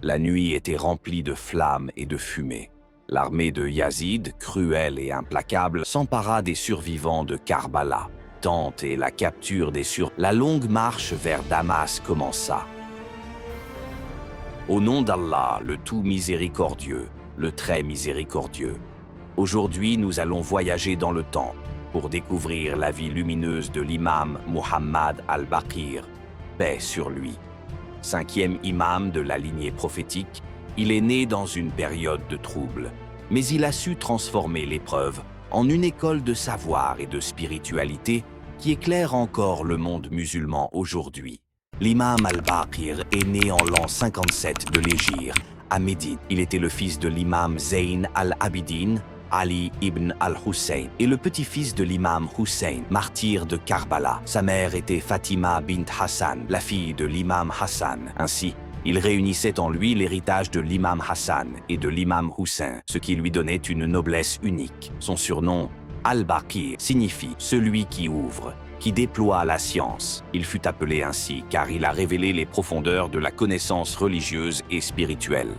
La nuit était remplie de flammes et de fumée. L'armée de Yazid, cruelle et implacable, s'empara des survivants de Karbala. Tente et la capture des La longue marche vers Damas commença. Au nom d'Allah, le tout miséricordieux, le très miséricordieux. Aujourd'hui, nous allons voyager dans le temps pour découvrir la vie lumineuse de l'imam Muhammad al-Baqir, paix sur lui. 5e imam de la lignée prophétique, il est né dans une période de troubles, mais il a su transformer l'épreuve en une école de savoir et de spiritualité qui éclaire encore le monde musulman aujourd'hui. L'imam al-Baqir est né en l'an 57 de l'Hégire, à Médine. Il était le fils de l'imam Zayn al-Abidin, Ali ibn al-Hussein, et le petit-fils de l'imam Hussein, martyr de Karbala. Sa mère était Fatima bint Hassan, la fille de l'imam Hassan. Ainsi, il réunissait en lui l'héritage de l'imam Hassan et de l'imam Hussein, ce qui lui donnait une noblesse unique. Son surnom, al-Baqir, signifie « celui qui ouvre », qui déploie la science. Il fut appelé ainsi car il a révélé les profondeurs de la connaissance religieuse et spirituelle.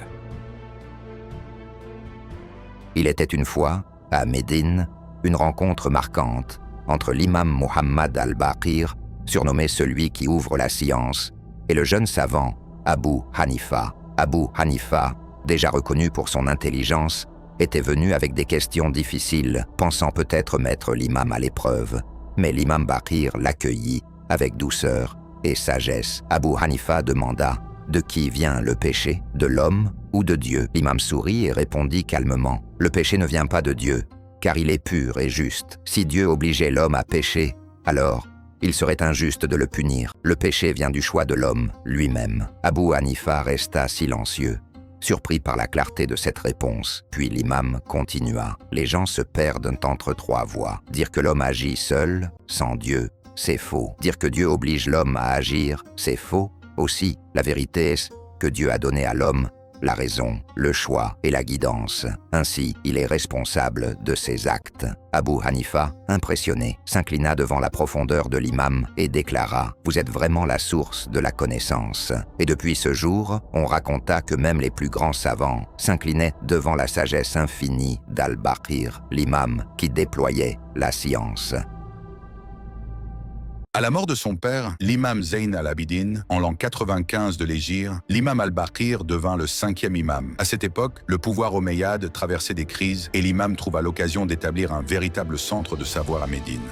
Il était une fois, à Médine, une rencontre marquante entre l'imam Muhammad al-Baqir, surnommé celui qui ouvre la science, et le jeune savant Abu Hanifa. Abu Hanifa, déjà reconnu pour son intelligence, était venu avec des questions difficiles, pensant peut-être mettre l'imam à l'épreuve. Mais l'imam Baqir l'accueillit avec douceur et sagesse. Abu Hanifa demanda « De qui vient le péché? De l'homme ou de Dieu ?» L'imam sourit et répondit calmement « Le péché ne vient pas de Dieu, car il est pur et juste. Si Dieu obligeait l'homme à pécher, alors il serait injuste de le punir. Le péché vient du choix de l'homme lui-même. » Abu Hanifa resta silencieux, surpris par la clarté de cette réponse. Puis l'imam continua. « Les gens se perdent entre trois voies. Dire que l'homme agit seul, sans Dieu, c'est faux. Dire que Dieu oblige l'homme à agir, c'est faux. Aussi, la vérité est que Dieu a donné à l'homme la raison, le choix et la guidance. Ainsi, il est responsable de ses actes. » Abu Hanifa, impressionné, s'inclina devant la profondeur de l'imam et déclara « Vous êtes vraiment la source de la connaissance. » Et depuis ce jour, on raconta que même les plus grands savants s'inclinaient devant la sagesse infinie d'Al-Baqir, l'imam qui déployait la science. À la mort de son père, l'imam Zayn al-Abidin, en l'an 95 de l'Hégire, l'imam al-Baqir devint le 5e imam. À cette époque, le pouvoir omeyyade traversait des crises et l'imam trouva l'occasion d'établir un véritable centre de savoir à Médine.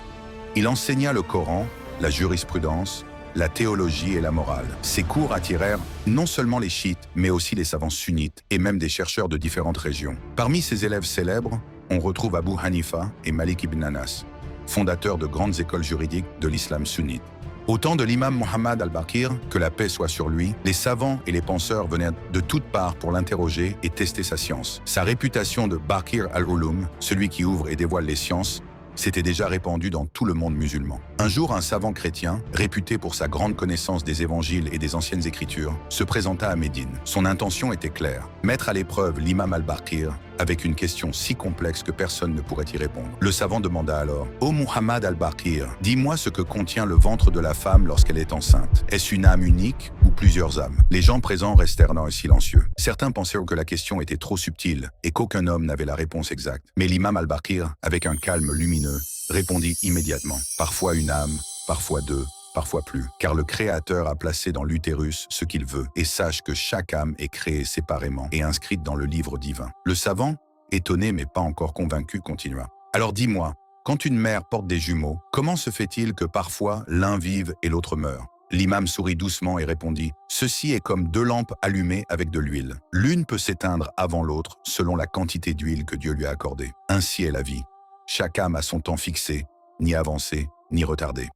Il enseigna le Coran, la jurisprudence, la théologie et la morale. Ses cours attirèrent non seulement les chiites, mais aussi les savants sunnites et même des chercheurs de différentes régions. Parmi ses élèves célèbres, on retrouve Abu Hanifa et Malik ibn Anas, fondateur de grandes écoles juridiques de l'islam sunnite. Au temps de l'imam Muhammad al-Baqir, que la paix soit sur lui, les savants et les penseurs venaient de toutes parts pour l'interroger et tester sa science. Sa réputation de Baqir al-Ulum, celui qui ouvre et dévoile les sciences, s'était déjà répandue dans tout le monde musulman. Un jour, un savant chrétien, réputé pour sa grande connaissance des évangiles et des anciennes écritures, se présenta à Médine. Son intention était claire, mettre à l'épreuve l'imam al-Baqir avec une question si complexe que personne ne pourrait y répondre. Le savant demanda alors « Ô Muhammad al-Baqir, dis-moi ce que contient le ventre de la femme lorsqu'elle est enceinte. Est-ce une âme unique ou plusieurs âmes ?» Les gens présents restèrent silencieux. Certains pensèrent que la question était trop subtile et qu'aucun homme n'avait la réponse exacte. Mais l'imam al-Baqir, avec un calme lumineux, répondit immédiatement « Parfois une âme, parfois deux, parfois plus, car le Créateur a placé dans l'utérus ce qu'il veut, et sache que chaque âme est créée séparément et inscrite dans le livre divin. » Le savant, étonné mais pas encore convaincu, continua. « Alors dis-moi, quand une mère porte des jumeaux, comment se fait-il que parfois l'un vive et l'autre meure ?» L'imam sourit doucement et répondit « Ceci est comme deux lampes allumées avec de l'huile. L'une peut s'éteindre avant l'autre selon la quantité d'huile que Dieu lui a accordée. Ainsi est la vie. Chaque âme a son temps fixé, ni avancé, ni retardé. »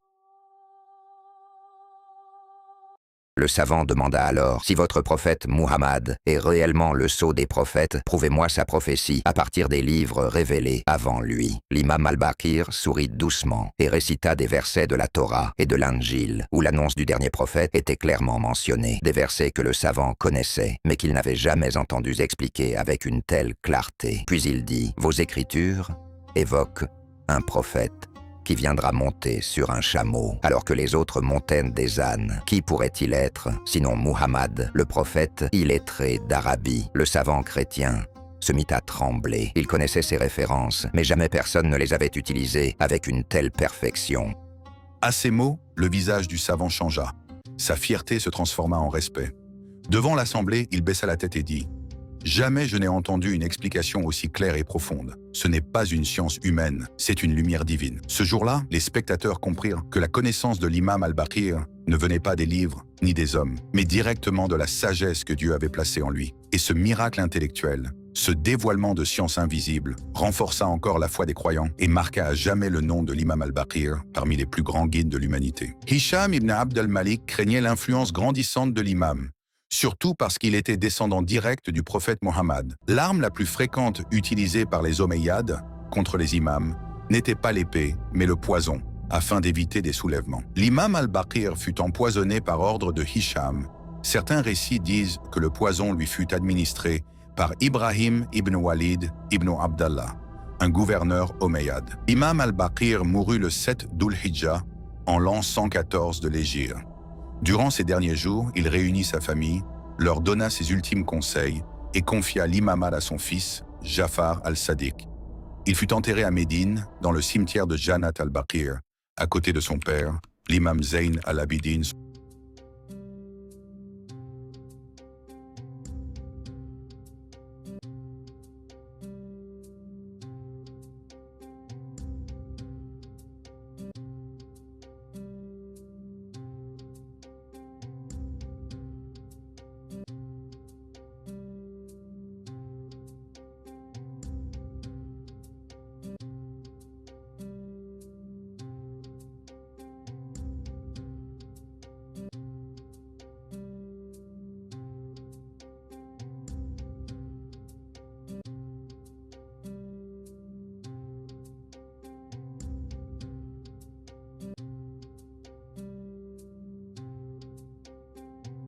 Le savant demanda alors « Si votre prophète Muhammad est réellement le sceau des prophètes, prouvez-moi sa prophétie à partir des livres révélés avant lui. » L'imam al-Baqir sourit doucement et récita des versets de la Torah et de l'Injil, où l'annonce du dernier prophète était clairement mentionnée, des versets que le savant connaissait, mais qu'il n'avait jamais entendus expliquer avec une telle clarté. Puis il dit « Vos écritures évoquent un prophète qui viendra monter sur un chameau, alors que les autres montaient des ânes. Qui pourrait-il être, sinon Muhammad, le prophète illettré d'Arabie, le savant chrétien? Se mit à trembler. Il connaissait ces références, mais jamais personne ne les avait utilisées avec une telle perfection. À ces mots, le visage du savant changea. Sa fierté se transforma en respect. Devant l'assemblée, il baissa la tête et dit « Jamais je n'ai entendu une explication aussi claire et profonde. Ce n'est pas une science humaine, c'est une lumière divine. » Ce jour-là, les spectateurs comprirent que la connaissance de l'imam al-Baqir ne venait pas des livres ni des hommes, mais directement de la sagesse que Dieu avait placée en lui. Et ce miracle intellectuel, ce dévoilement de science invisible, renforça encore la foi des croyants et marqua à jamais le nom de l'imam al-Baqir parmi les plus grands guides de l'humanité. Hisham ibn Abd al-Malik craignait l'influence grandissante de l'imam, surtout parce qu'il était descendant direct du prophète Mohammed. L'arme la plus fréquente utilisée par les Omeyyades contre les imams n'était pas l'épée, mais le poison, afin d'éviter des soulèvements. L'imam al-Baqir fut empoisonné par ordre de Hisham. Certains récits disent que le poison lui fut administré par Ibrahim ibn Walid ibn Abdallah, un gouverneur omeyyade. L'imam al-Baqir mourut le 7 d'Ul-Hijjah en l'an 114 de l'Hégire. Durant ces derniers jours, il réunit sa famille, leur donna ses ultimes conseils et confia l'imamade à son fils, Jafar al-Sadiq. Il fut enterré à Médine, dans le cimetière de Jannat al-Baqir, à côté de son père, l'imam Zayn al-Abidin.